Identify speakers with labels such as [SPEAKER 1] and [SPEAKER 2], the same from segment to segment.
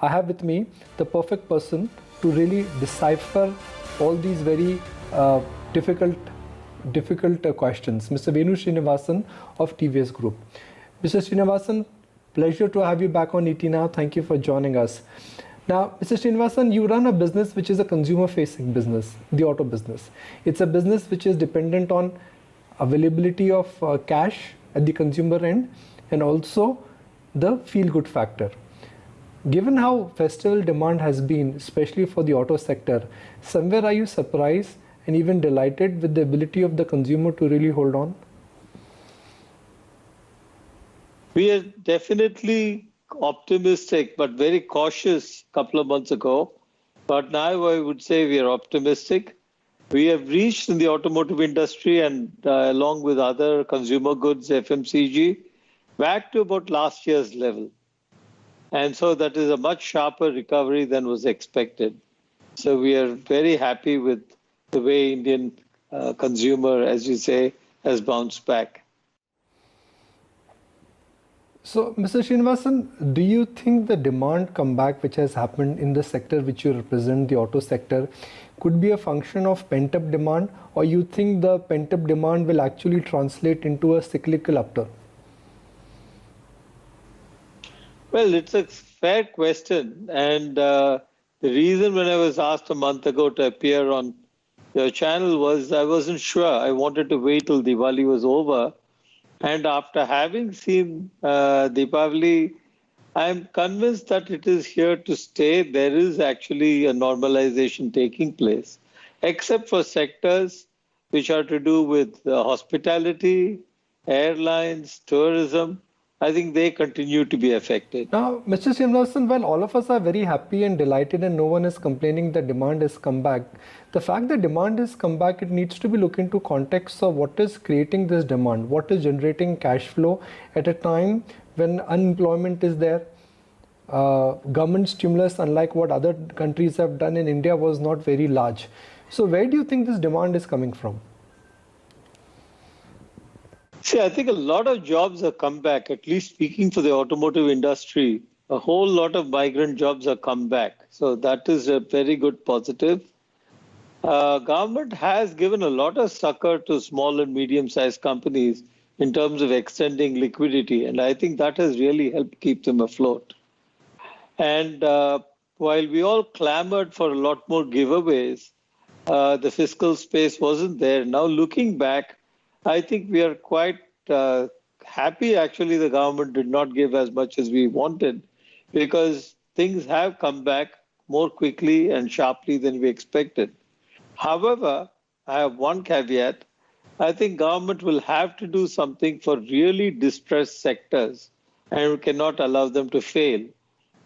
[SPEAKER 1] I have with me the perfect person to really decipher all these very difficult questions, Mr. Venu Srinivasan of TVS Group. Mr. Srinivasan, pleasure to have you back on ET Now. Thank you for joining us. Now, Mr. Srinivasan, you run a business which is a consumer-facing business, the auto business. It's a business which is dependent on availability of cash at the consumer end and also the feel-good factor. Given how festival demand has been, especially for the auto sector, somewhere are you surprised and even delighted with the ability of the consumer to really hold on?
[SPEAKER 2] We are definitely optimistic, but very cautious a couple of months ago. But now I would say we are optimistic. We have reached in the automotive industry and along with other consumer goods, FMCG, back to about last year's level. And so that is a much sharper recovery than was expected. So we are very happy with the way Indian consumer, as you say, has bounced back.
[SPEAKER 1] So, Mr. Srinivasan, do you think the demand comeback which has happened in the sector which you represent, the auto sector, could be a function of pent-up demand, or you think the pent-up demand will actually translate into a cyclical upturn?
[SPEAKER 2] Well, it's a fair question. And the reason when I was asked a month ago to appear on your channel was I wasn't sure. I wanted to wait till Diwali was over. And after having seen Deepavali, I'm convinced that it is here to stay. There is actually a normalization taking place, except for sectors which are to do with hospitality, airlines, tourism. I think they continue to be affected.
[SPEAKER 1] Now, Mr. Srinivasan, while all of us are very happy and delighted and no one is complaining that demand has come back, the fact that demand has come back, it needs to be looked into context of what is creating this demand, what is generating cash flow at a time when unemployment is there. Government stimulus, unlike what other countries have done in India, was not very large. So where do you think this demand is coming from?
[SPEAKER 2] See, I think a lot of jobs have come back, at least speaking for the automotive industry. A whole lot of migrant jobs have come back. So that is a very good positive. Government has given a lot of succor to small and medium-sized companies in terms of extending liquidity. And I think that has really helped keep them afloat. And while we all clamored for a lot more giveaways, the fiscal space wasn't there. Now looking back, I think we are quite happy, actually, the government did not give as much as we wanted because things have come back more quickly and sharply than we expected. However, I have one caveat. I think government will have to do something for really distressed sectors and we cannot allow them to fail.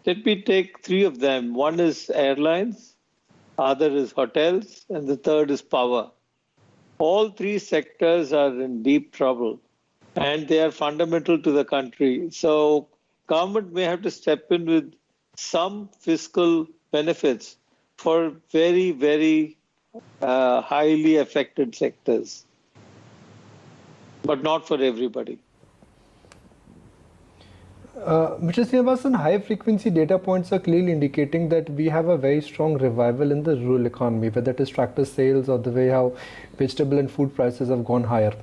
[SPEAKER 2] Let me take three of them. One is airlines, other is hotels, and the third is power. All three sectors are in deep trouble and they are fundamental to the country. So government may have to step in with some fiscal benefits for very, very highly affected sectors, but not for everybody.
[SPEAKER 1] Mr. Srinivasan, high-frequency data points are clearly indicating that we have a very strong revival in the rural economy, whether it is tractor sales or the way how vegetable and food prices have gone higher.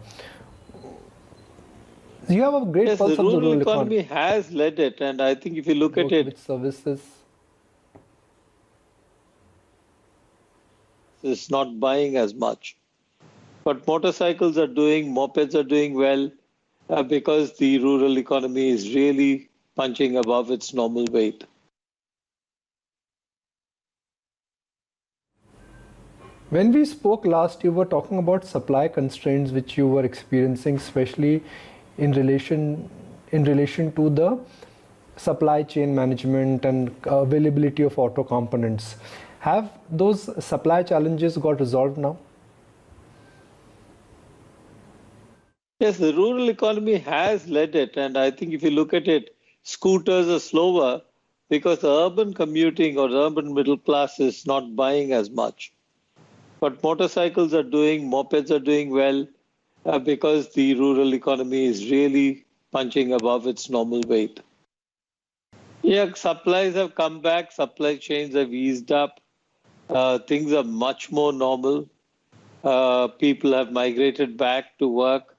[SPEAKER 1] You have a great pulse of the rural economy.
[SPEAKER 2] Has led it, and I think if you look at it,
[SPEAKER 1] which services
[SPEAKER 2] it's not buying as much. But motorcycles are doing, mopeds are doing well because the rural economy is really punching above its normal weight.
[SPEAKER 1] When we spoke last, you were talking about supply constraints which you were experiencing, especially in relation to the supply chain management and availability of auto components. Have those supply challenges got resolved now?
[SPEAKER 2] Yes, the rural economy has led it. And I think if you look at it, scooters are slower because the urban commuting or the urban middle class is not buying as much. But motorcycles are doing, mopeds are doing well because the rural economy is really punching above its normal weight. Yeah, supplies have come back, supply chains have eased up, things are much more normal. People have migrated back to work.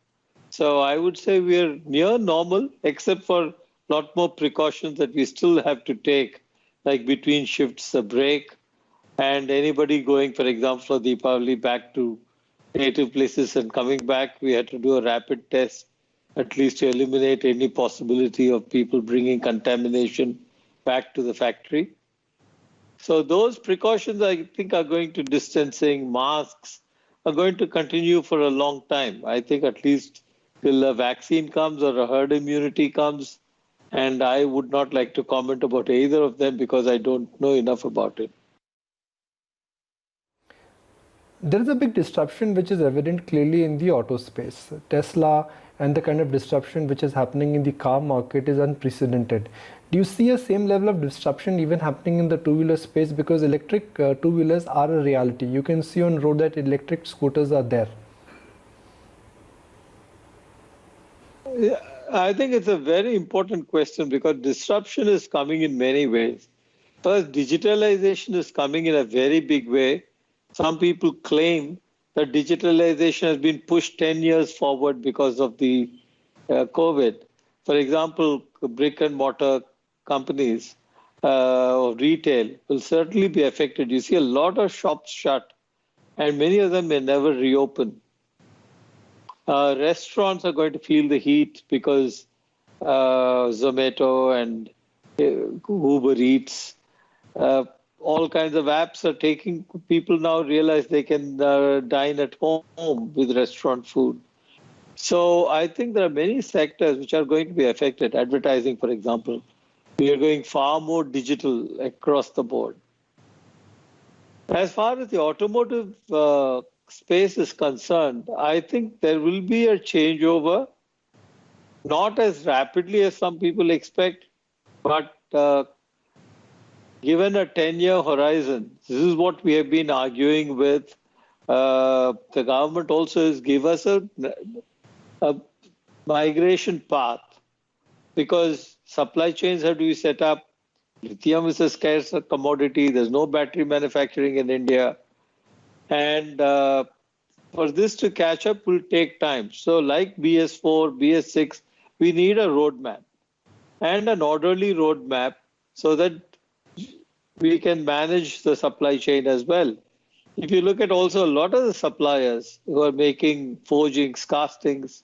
[SPEAKER 2] So I would say we are near normal, except for a lot more precautions that we still have to take, like between shifts, a break, and anybody going, for example, for Deepavali back to native places and coming back, we had to do a rapid test, at least to eliminate any possibility of people bringing contamination back to the factory. So those precautions, I think, are going to distancing, masks are going to continue for a long time. I think at least till a vaccine comes or a herd immunity comes. And I would not like to comment about either of them because I don't know enough about it.
[SPEAKER 1] There is a big disruption which is evident clearly in the auto space. Tesla and the kind of disruption which is happening in the car market is unprecedented. Do you see a same level of disruption even happening in the two-wheeler space? Because electric two-wheelers are a reality. You can see on road that electric scooters are there.
[SPEAKER 2] Yeah, I think it's a very important question because disruption is coming in many ways. First, digitalization is coming in a very big way. Some people claim that digitalization has been pushed 10 years forward because of the COVID. For example, brick and mortar companies or retail will certainly be affected. You see a lot of shops shut, and many of them may never reopen. Restaurants are going to feel the heat because Zomato and Uber Eats, all kinds of apps are taking people now realize they can dine at home with restaurant food. So I think there are many sectors which are going to be affected. Advertising, for example, we are going far more digital across the board. As far as the automotive space is concerned, I think there will be a changeover, not as rapidly as some people expect, but given a 10-year horizon, this is what we have been arguing with. The government also has given us a migration path because supply chains have to be set up. Lithium is a scarce commodity. There's no battery manufacturing in India. And for this to catch up will take time. So like BS4, BS6, we need a roadmap and an orderly roadmap so that we can manage the supply chain as well. If you look at also a lot of the suppliers who are making forgings, castings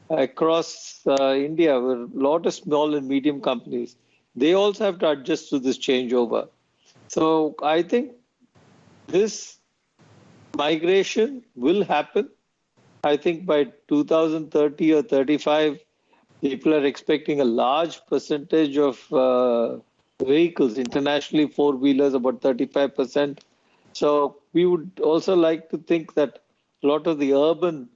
[SPEAKER 2] across India, were a lot of small and medium companies. They also have to adjust to this changeover. So I think this migration will happen. I think by 2030 or 35, people are expecting a large percentage of vehicles, internationally four-wheelers, about 35%. So we would also like to think that a lot of the urban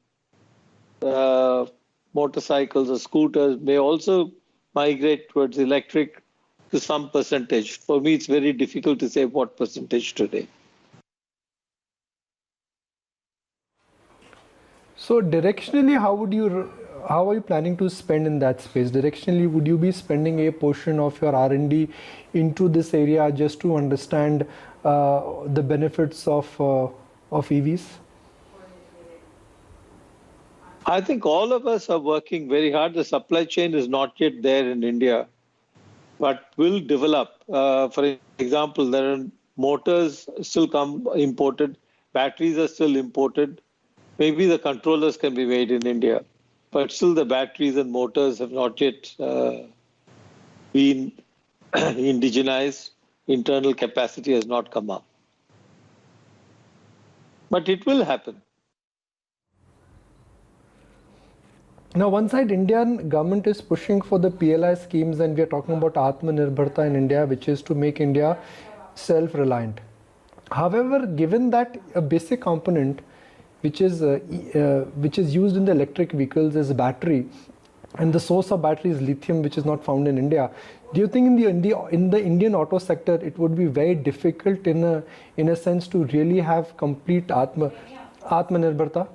[SPEAKER 2] motorcycles or scooters may also migrate towards electric to some percentage. For me, it's very difficult to say what percentage today.
[SPEAKER 1] So directionally, how are you planning to spend in that space? Directionally, would you be spending a portion of your R&D into this area just to understand the benefits of EVs?
[SPEAKER 2] I think all of us are working very hard. The supply chain is not yet there in India, but will develop. For example, there are motors still come imported, batteries are still imported. Maybe the controllers can be made in India, but still the batteries and motors have not yet been indigenized. Internal capacity has not come up. But it will happen.
[SPEAKER 1] Now, one side, Indian government is pushing for the PLI schemes, and we are talking about Atmanirbharta in India, which is to make India self-reliant. However, given that a basic component which is used in the electric vehicles is battery, and the source of battery is lithium, which is not found in India, do you think in the Indian auto sector it would be very difficult in a sense to really have complete Atmanirbharta?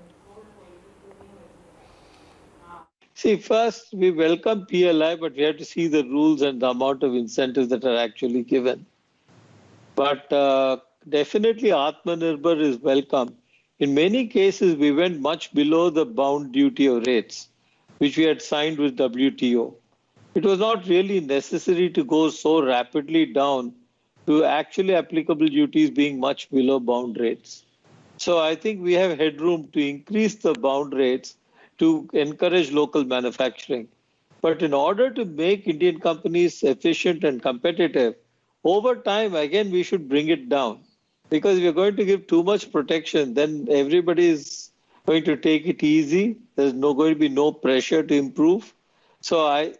[SPEAKER 2] See, first, we welcome PLI, but we have to see the rules and the amount of incentives that are actually given. But definitely, Atmanirbhar is welcome. In many cases, we went much below the bound duty of rates, which we had signed with WTO. It was not really necessary to go so rapidly down to actually applicable duties being much below bound rates. So I think we have headroom to increase the bound rates to encourage local manufacturing. But in order to make Indian companies efficient and competitive, over time, again, we should bring it down. Because if you're going to give too much protection, then everybody is going to take it easy. There's going to be no pressure to improve. So I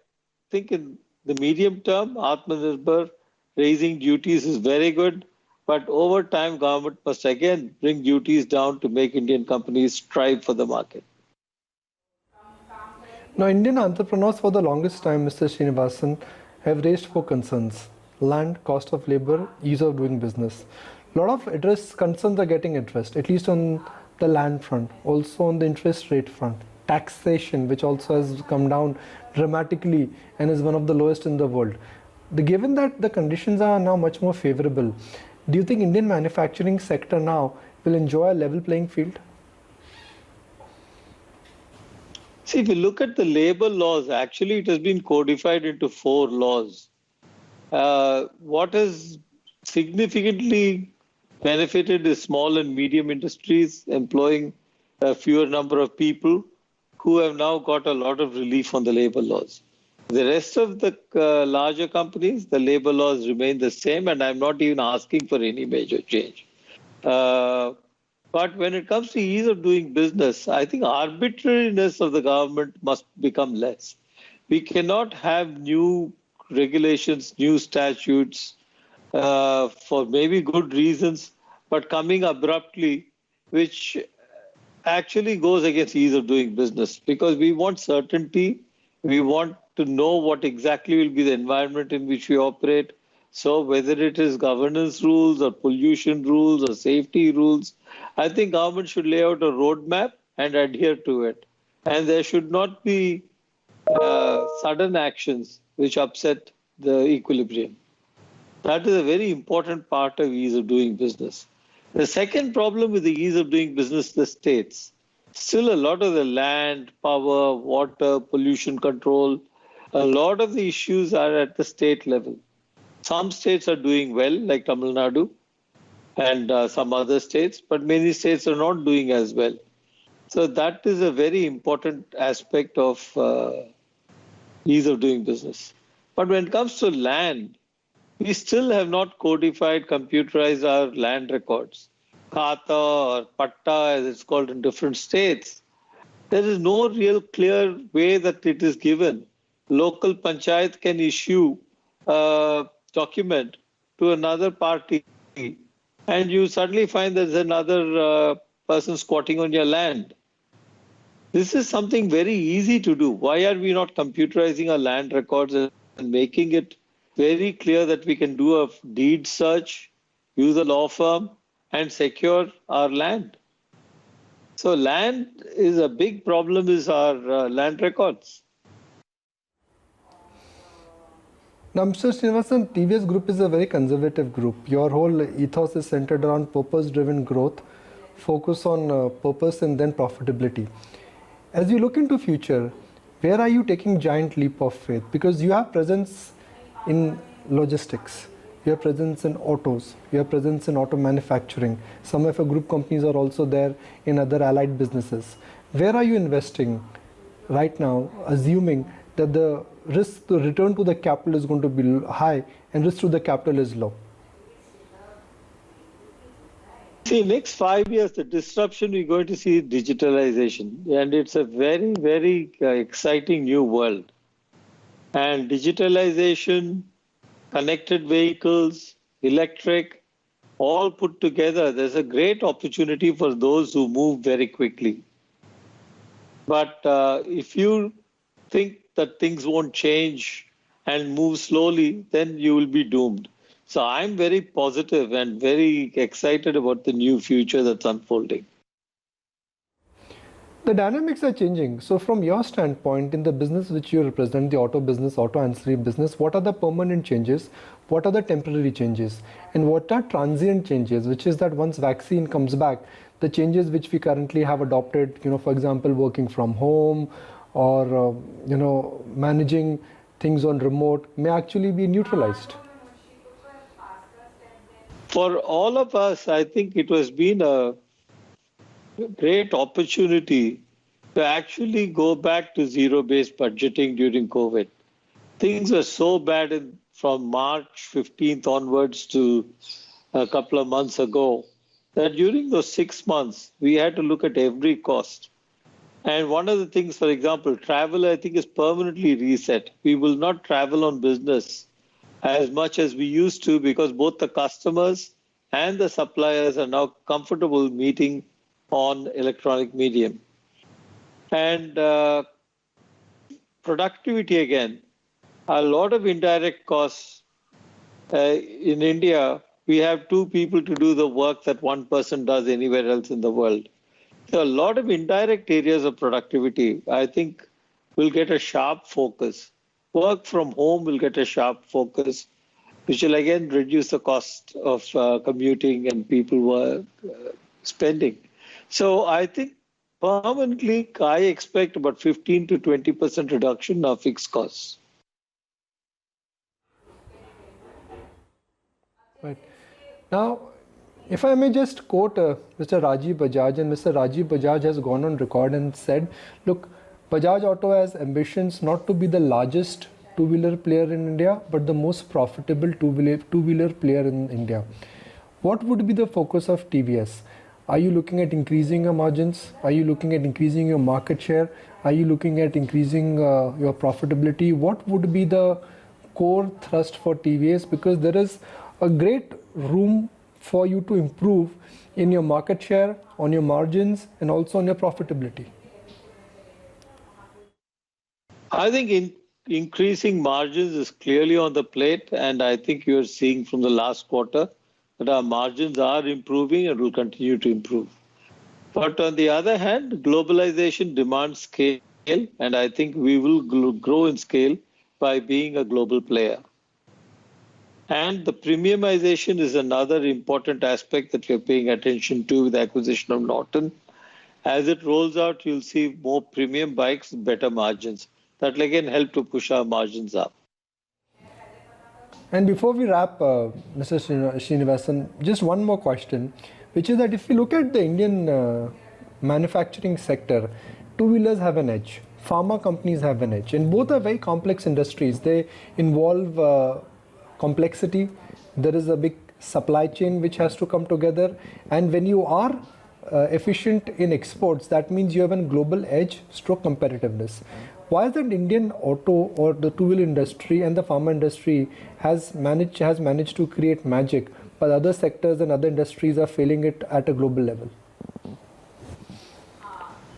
[SPEAKER 2] think in the medium term, Atmanirbhar raising duties is very good. But over time, government must again bring duties down to make Indian companies strive for the market.
[SPEAKER 1] Now, Indian entrepreneurs for the longest time, Mr. Srinivasan, have raised four concerns: land, cost of labor, ease of doing business. A lot of concerns are getting addressed, at least on the land front, also on the interest rate front. Taxation, which also has come down dramatically and is one of the lowest in the world. Given that the conditions are now much more favorable, do you think Indian manufacturing sector now will enjoy a level playing field?
[SPEAKER 2] See, if you look at the labor laws, actually it has been codified into 4 laws. What has significantly benefited is small and medium industries employing a fewer number of people who have now got a lot of relief on the labor laws. The rest of the larger companies, the labor laws remain the same, and I'm not even asking for any major change. But when it comes to ease of doing business, I think arbitrariness of the government must become less. We cannot have new regulations, new statutes for maybe good reasons, but coming abruptly, which actually goes against ease of doing business, because we want certainty. We want to know what exactly will be the environment in which we operate. So whether it is governance rules or pollution rules or safety rules, I think government should lay out a roadmap and adhere to it. And there should not be sudden actions which upset the equilibrium. That is a very important part of ease of doing business. The second problem with the ease of doing business, the states. Still a lot of the land, power, water, pollution control, a lot of the issues are at the state level. Some states are doing well, like Tamil Nadu and some other states, but many states are not doing as well. So that is a very important aspect of ease of doing business. But when it comes to land, we still have not codified, computerized our land records. Khata or Patta, as it's called in different states. There is no real clear way that it is given. Local panchayat can issue a document to another party, and you suddenly find there's another person squatting on your land. This is something very easy to do. Why are we not computerizing our land records and making it very clear that we can do a deed search, use a law firm, and secure our land? So land is a big problem, is our land records.
[SPEAKER 1] Now, Mr. Srinivasan, TVS Group is a very conservative group. Your whole ethos is centered around purpose-driven growth, focus on purpose and then profitability. As you look into future, where are you taking giant leap of faith? Because you have presence in logistics, you have presence in autos, you have presence in auto manufacturing. Some of your group companies are also there in other allied businesses. Where are you investing right now, assuming that the risk to return to the capital is going to be high and risk to the capital is low?
[SPEAKER 2] See, next 5 years, the disruption we're going to see is digitalization. And it's a very, very exciting new world. And digitalization, connected vehicles, electric, all put together, there's a great opportunity for those who move very quickly. But if you think that things won't change and move slowly, then you will be doomed. So I'm very positive and very excited about the new future that's unfolding.
[SPEAKER 1] The dynamics are changing. So from your standpoint, in the business which you represent, the auto business, auto ancillary business, what are the permanent changes? What are the temporary changes? And what are transient changes, which is that once vaccine comes back, the changes which we currently have adopted, for example, working from home or, managing things on remote may actually be neutralized.
[SPEAKER 2] For all of us, I think it has been a great opportunity to actually go back to zero-based budgeting during COVID. Things were so bad from March 15th onwards to a couple of months ago that during those 6 months, we had to look at every cost. And one of the things, for example, travel, I think, is permanently reset. We will not travel on business as much as we used to because both the customers and the suppliers are now comfortable meeting on electronic medium. And productivity again, a lot of indirect costs. In India, we have 2 people to do the work that 1 person does anywhere else in the world. So a lot of indirect areas of productivity, I think, will get a sharp focus. Work from home will get a sharp focus, which will again reduce the cost of commuting and people spending. So I think permanently, I expect about 15 to 20% reduction in our fixed costs.
[SPEAKER 1] Right. Now, if I may just quote Mr. Rajiv Bajaj, and Mr. Rajiv Bajaj has gone on record and said, look, Bajaj Auto has ambitions not to be the largest two-wheeler player in India, but the most profitable two-wheeler player in India. What would be the focus of TVS? Are you looking at increasing your margins? Are you looking at increasing your market share? Are you looking at increasing your profitability? What would be the core thrust for TVS? Because there is a great room for you to improve in your market share, on your margins, and also on your profitability.
[SPEAKER 2] I think increasing margins is clearly on the plate, and I think you're seeing from the last quarter that our margins are improving and will continue to improve. But on the other hand, globalization demands scale, and I think we will grow in scale by being a global player. And the premiumization is another important aspect that we're paying attention to with the acquisition of Norton. As it rolls out, you'll see more premium bikes with better margins. That will again help to push our margins up.
[SPEAKER 1] And before we wrap, Mr. Srinivasan, just one more question, which is that if you look at the Indian manufacturing sector, two-wheelers have an edge, pharma companies have an edge, and both are very complex industries. They involve complexity. There is a big supply chain which has to come together, and when you are efficient in exports, that means you have a global edge stroke competitiveness. Why is that Indian auto or the two-wheeler industry and the pharma industry has managed to create magic, but other sectors and other industries are failing it at a global level?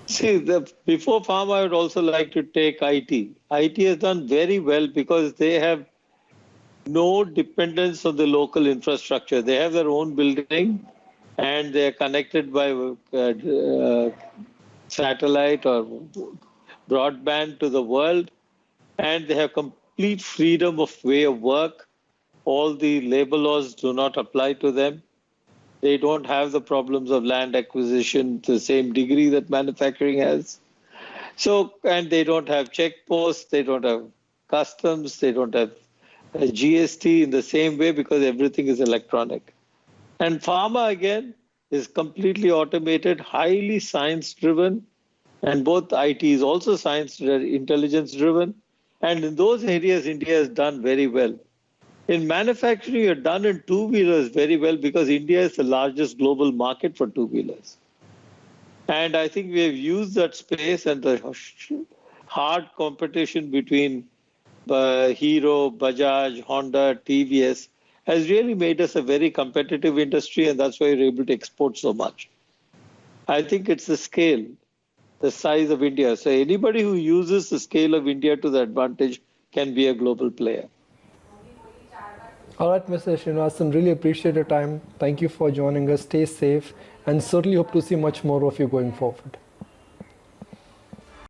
[SPEAKER 2] See, before pharma, I would also like to take IT. IT has done very well because they have no dependence on the local infrastructure. They have their own building and they are connected by satellite or broadband to the world, and they have complete freedom of way of work. All the labor laws do not apply to them. They don't have the problems of land acquisition to the same degree that manufacturing has. So, and they don't have checkposts, they don't have customs, they don't have GST in the same way because everything is electronic. And pharma, again, is completely automated, highly science-driven, and both IT is also science intelligence driven. And in those areas, India has done very well. In manufacturing, you're done in two-wheelers very well because India is the largest global market for two-wheelers. And I think we have used that space, and the hard competition between Hero, Bajaj, Honda, TVS has really made us a very competitive industry, and that's why we're able to export so much. I think it's the scale, the size of India. So anybody who uses the scale of India to the advantage can be a global player.
[SPEAKER 1] All right, Mr. Srinivasan, really appreciate your time. Thank you for joining us. Stay safe, and certainly hope to see much more of you going forward.